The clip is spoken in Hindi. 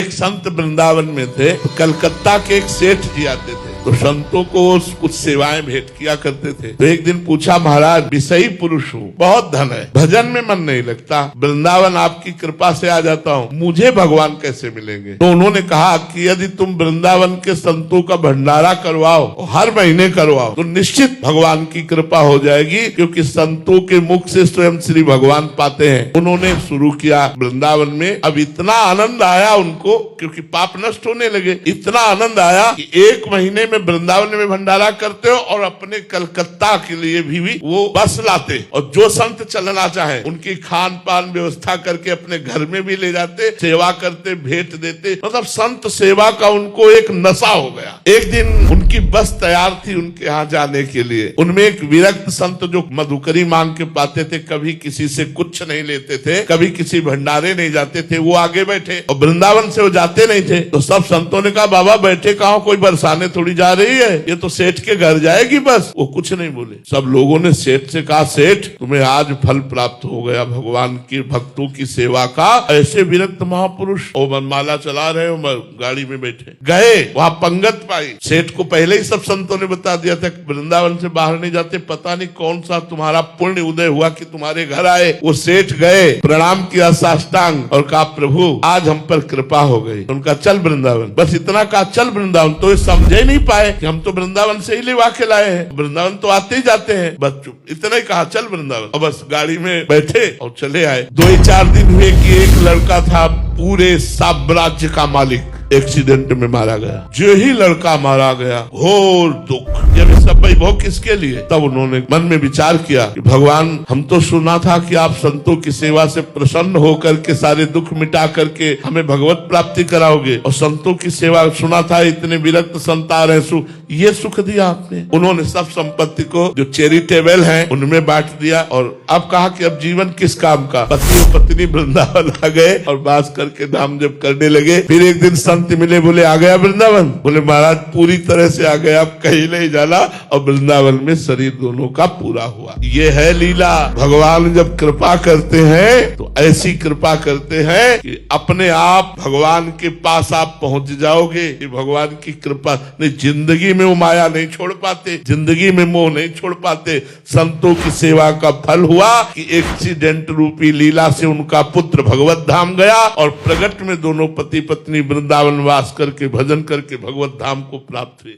एक संत वृंदावन में थे, तो कलकत्ता के एक सेठ जी आते थे, तो संतों को कुछ सेवाएं भेंट किया करते थे। तो एक दिन पूछा, महाराज विषयी पुरुष हूँ, बहुत धन है, भजन में मन नहीं लगता, वृंदावन आपकी कृपा से आ जाता हूँ, मुझे भगवान कैसे मिलेंगे? तो उन्होंने कहा कि यदि तुम वृंदावन के संतों का भंडारा करवाओ, हर महीने करवाओ, तो निश्चित भगवान की कृपा हो जाएगी, क्योंकि संतों के मुख से स्वयं श्री भगवान पाते हैं। उन्होंने शुरू किया वृंदावन में। अब इतना आनंद आया उनको, क्योंकि पाप नष्ट होने लगे, इतना आनंद आया कि एक महीने में वृंदावन में भंडारा करते हो और अपने कलकत्ता के लिए भी वो बस लाते, और जो संत चलना चाहे उनकी खान पान व्यवस्था करके अपने घर में भी ले जाते, सेवा करते, भेंट देते। मतलब संत सेवा का उनको एक नशा हो गया। एक दिन उनकी बस तैयार थी उनके यहाँ जाने के लिए। उनमें एक विरक्त संत जो मधुकरी मांग के पाते थे, कभी किसी से कुछ नहीं लेते थे, कभी किसी भंडारे नहीं जाते थे, वो आगे बैठे और वृंदावन से वो जाते नहीं थे। तो सब संतों ने कहा, बाबा बैठे कहाँ, कोई बरसाने थोड़ी जा रही है, ये तो सेठ के घर जाएगी बस। वो कुछ नहीं बोले। सब लोगों ने सेठ से कहा, सेठ तुम्हें आज फल प्राप्त हो गया भगवान के भक्तों की सेवा का। ऐसे विरक्त महापुरुष और मनमाला चला रहे हो, गाड़ी में बैठे गए, वहां पंगत पाई। सेठ को पहले ही सब संतों ने बता दिया था, वृंदावन से बाहर नहीं जाते, पता नहीं कौन सा तुम्हारा पुण्य उदय हुआ कि तुम्हारे घर आए। वो सेठ गए, प्रणाम किया साष्टांग और कहा, प्रभु आज हम पर कृपा हो गई। उनका चल वृंदावन, बस इतना कहा, चल वृंदावन। तो ये समझे नहीं पाए कि हम तो वृंदावन से ही लेवा के लाए हैं, वृंदावन तो आते ही जाते हैं, बस चुप, इतना ही कहा, चल वृंदावन। और बस गाड़ी में बैठे और चले आए। 2-4 दिन हुए कि एक लड़का था पूरे साम्राज्य का मालिक, एक्सीडेंट में मारा गया। जो ही लड़का मारा गया, घोर दुख। जब सब वैभव किसके लिए? तब उन्होंने मन में विचार किया कि भगवान, हम तो सुना था कि आप संतों की सेवा से प्रसन्न होकर के सारे दुख मिटा करके हमें भगवत प्राप्ति कराओगे, और संतों की सेवा सुना था, इतने विरक्त संत आ रहे, ये सुख दिया आपने। उन्होंने सब संपत्ति को जो चैरिटेबल है उनमें बांट दिया, और अब कहा कि अब जीवन किस काम का। पति और पत्नी वृंदावन आ गए और बास करके नाम जप करने लगे। फिर एक दिन संत मिले, बोले आ गया वृंदावन? बोले महाराज पूरी तरह से आ गया, अब कहीं नहीं जाना। और वृंदावन में शरीर दोनों का पूरा हुआ। ये है लीला। भगवान जब कृपा करते हैं तो ऐसी कृपा करते हैं कि अपने आप भगवान के पास आप पहुंच जाओगे। ये भगवान की कृपा नहीं, जिंदगी में वो माया नहीं छोड़ पाते, जिंदगी में मोह नहीं छोड़ पाते। संतों की सेवा का फल हुआ कि एक्सीडेंट रूपी लीला से उनका पुत्र भगवत धाम गया, और प्रगट में दोनों पति पत्नी वृंदावन वास करके भजन करके भगवत धाम को प्राप्त हुए।